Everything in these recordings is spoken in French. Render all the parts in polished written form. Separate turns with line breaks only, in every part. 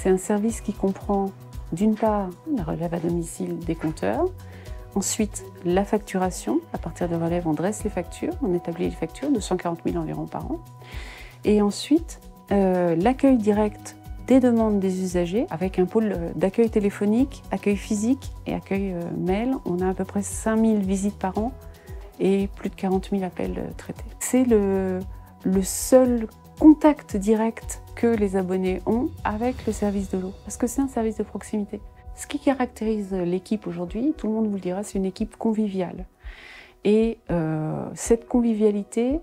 C'est un service qui comprend d'une part la relève à domicile des compteurs, ensuite la facturation. À partir de relève, on dresse les factures, on établit les factures de 140 000 environ par an. Et ensuite, l'accueil direct des demandes des usagers avec un pôle d'accueil téléphonique, accueil physique et accueil mail. On a à peu près 5 000 visites par an et plus de 40 000 appels traités. C'est le seul contact direct que les abonnés ont avec le service de l'eau, parce que c'est un service de proximité. Ce qui caractérise l'équipe aujourd'hui, tout le monde vous le dira, c'est une équipe conviviale. Et cette convivialité,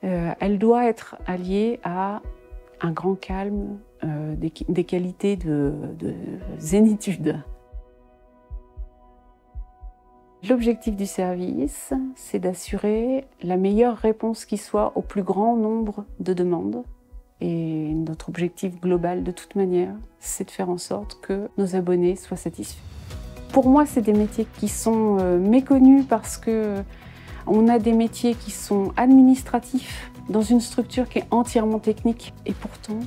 elle doit être alliée à un grand calme, des qualités de zénitude. L'objectif du service, c'est d'assurer la meilleure réponse qui soit au plus grand nombre de demandes. Et notre objectif global, de toute manière, c'est de faire en sorte que nos abonnés soient satisfaits. Pour moi, c'est des métiers qui sont méconnus parce qu'on a des métiers qui sont administratifs dans une structure qui est entièrement technique. Et pourtant,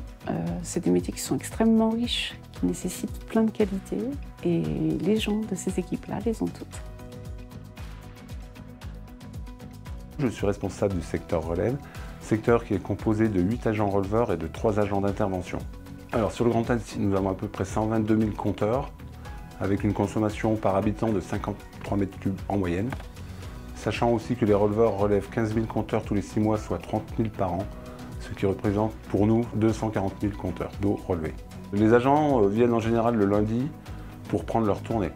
c'est des métiers qui sont extrêmement riches, qui nécessitent plein de qualités. Et les gens de ces équipes-là les ont toutes.
Je suis responsable du secteur relève, secteur qui est composé de 8 agents releveurs et de 3 agents d'intervention. Alors sur le Grand Annecy, nous avons à peu près 122 000 compteurs, avec une consommation par habitant de 53 mètres cubes en moyenne. Sachant aussi que les releveurs relèvent 15 000 compteurs tous les 6 mois, soit 30 000 par an, ce qui représente pour nous 240 000 compteurs d'eau relevés. Les agents viennent en général le lundi pour prendre leur tournée.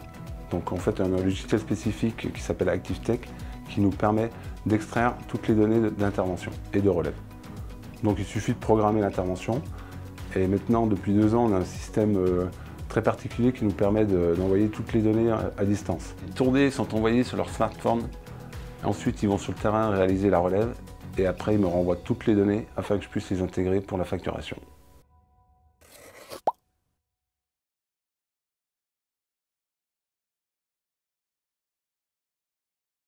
Donc en fait, on a un logiciel spécifique qui s'appelle ActiveTech qui nous permet d'extraire toutes les données d'intervention et de relève. Donc il suffit de programmer l'intervention. Et maintenant, depuis 2 ans, on a un système très particulier qui nous permet d'envoyer toutes les données à distance. Les tournées sont envoyées sur leur smartphone. Ensuite, ils vont sur le terrain réaliser la relève. Et après, ils me renvoient toutes les données afin que je puisse les intégrer pour la facturation.